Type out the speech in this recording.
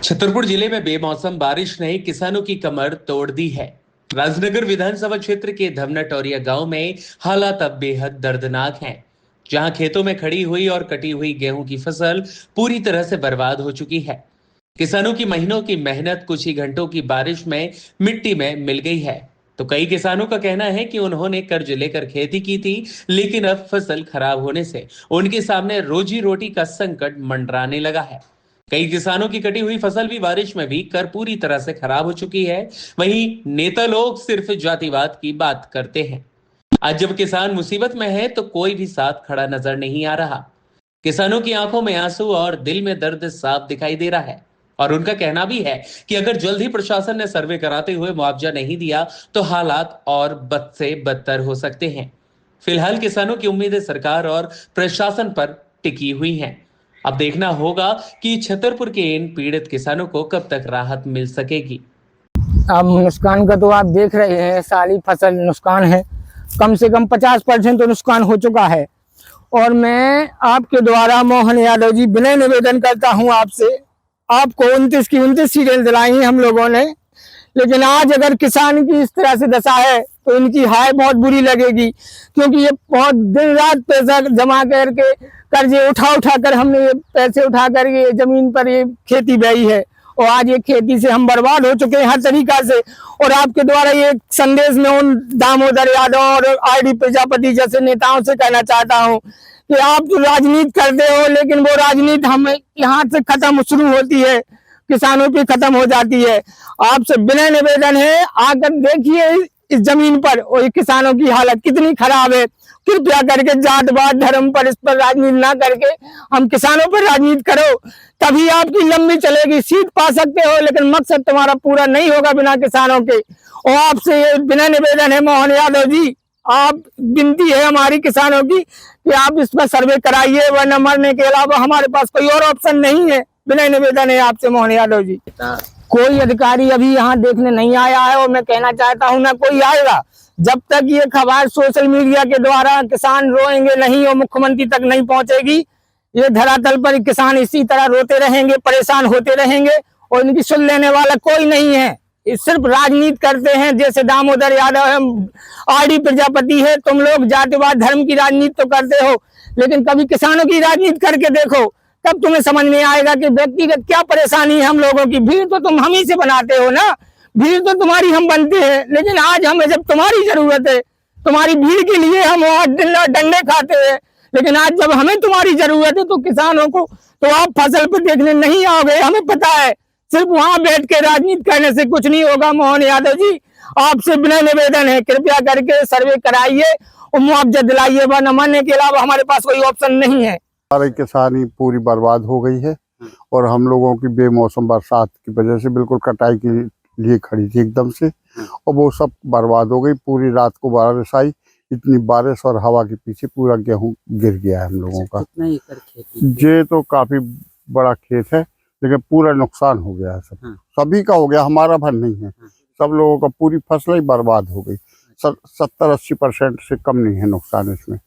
छतरपुर जिले में बेमौसम बारिश ने किसानों की कमर तोड़ दी है। राजनगर विधानसभा क्षेत्र के धमनाटौरिया गांव में हालात अब बेहद दर्दनाक हैं, जहां खेतों में खड़ी हुई और कटी हुई गेहूं की फसल पूरी तरह से बर्बाद हो चुकी है। किसानों की महीनों की मेहनत कुछ ही घंटों की बारिश में मिट्टी में मिल गई है। तो कई किसानों का कहना है कि उन्होंने कर्ज लेकर खेती की थी, लेकिन अब फसल खराब होने से उनके सामने रोजी रोटी का संकट मंडराने लगा है। कई किसानों की कटी हुई फसल भी बारिश में भी कर पूरी तरह से खराब हो चुकी है। वहीं नेता लोग सिर्फ जातिवाद की बात करते हैं। आज जब किसान मुसीबत में है तो कोई भी साथ खड़ा नजर नहीं आ रहा। किसानों की आंखों में आंसू और दिल में दर्द साफ दिखाई दे रहा है, और उनका कहना भी है कि अगर जल्द ही प्रशासन ने सर्वे कराते हुए मुआवजा नहीं दिया तो हालात और बद से बदतर हो सकते हैं। फिलहाल किसानों की उम्मीदें सरकार और प्रशासन पर टिकी हुई हैं। अब देखना होगा कि छतरपुर के इन पीड़ित किसानों को कब तक राहत मिल सकेगी। अब नुकसान का तो आप देख रहे हैं, सारी फसल नुकसान है। कम से कम 50% तो नुकसान हो चुका है। और मैं आपके द्वारा मोहन यादव जी विनय निवेदन करता हूं आपसे। आपको 29 की 29 सीटें दिलाई हैं हम लोगों ने, लेकिन आज अगर किसान की इस तरह से दशा है तो इनकी हाय बहुत बुरी लगेगी, क्योंकि ये बहुत दिन रात पैसा जमा करके कर्जे उठा उठा कर हमने ये पैसे उठा कर ये जमीन पर ये खेती बही है, और आज ये खेती से हम बर्बाद हो चुके हैं हर तरीका से। और आपके द्वारा ये संदेश में उन दामोदर यादव और आईडी प्रजापति जैसे नेताओं से कहना चाहता हूँ कि आप तो राजनीति करते हो, लेकिन वो राजनीति हमें यहाँ से खत्म शुरू होती है, किसानों की खत्म हो जाती है। आपसे विनय निवेदन है, आकर देखिए इस जमीन पर और किसानों की हालत कितनी खराब है। कृपया करके जातवाद धर्म पर इस पर राजनीति ना करके हम किसानों पर राजनीति करो, तभी आपकी लंबी चलेगी। सीट पा सकते हो, लेकिन मकसद तुम्हारा पूरा नहीं होगा बिना किसानों के। और आपसे ये विनय निवेदन है मोहन यादव जी, आप विनती है हमारी किसानों की कि आप इस पर सर्वे कराइए, वरना मरने के अलावा हमारे पास कोई और ऑप्शन नहीं है। विनय निवेदन है आपसे मोहन यादव जी। कोई अधिकारी अभी यहाँ देखने नहीं आया है, और मैं कहना चाहता हूँ ना कोई आएगा। जब तक ये खबर सोशल मीडिया के द्वारा किसान रोएंगे नहीं और मुख्यमंत्री तक नहीं पहुंचेगी, ये धरातल पर किसान इसी तरह रोते रहेंगे, परेशान होते रहेंगे, और इनकी सुन लेने वाला कोई नहीं है। ये सिर्फ राजनीति करते हैं, जैसे दामोदर यादव है, आरडी प्रजापति है। तुम लोग जातिवाद धर्म की राजनीति तो करते हो, लेकिन कभी किसानों की राजनीति करके देखो, तब तुम्हें समझ में आएगा कि व्यक्तिगत क्या परेशानी है हम लोगों की। भीड़ तो तुम हम ही से बनाते हो ना, भीड़ तो तुम्हारी हम बनते हैं, लेकिन आज हमें जब तुम्हारी जरूरत है, तुम्हारी भीड़ के लिए हम दिन रात डंडे खाते हैं, लेकिन आज जब हमें तुम्हारी जरूरत है तो किसानों को तो आप फसल पर देखने नहीं आओगे, हमें पता है। सिर्फ वहां बैठ के राजनीति करने से कुछ नहीं होगा। मोहन यादव जी, आपसे विनय निवेदन है, कृपया करके सर्वे कराइए और मुआवजा दिलाइए, वरना मरने के अलावा हमारे पास कोई ऑप्शन नहीं है। सारी किसानी पूरी बर्बाद हो गई है, और हम लोगों की बेमौसम बरसात की वजह से बिल्कुल कटाई के लिए खड़ी थी एकदम से, और वो सब बर्बाद हो गई। पूरी रात को बारिश आई, इतनी बारिश और हवा के पीछे पूरा गेहूं गिर गया है हम लोगों का। कितना एकड़ खेती? ये तो काफी बड़ा खेत है, लेकिन पूरा नुकसान हो गया है सब। सभी का हो गया, हमारा भर नहीं है। सब लोगों का पूरी फसल ही बर्बाद हो गई। 70-80% से कम नहीं है नुकसान इसमें।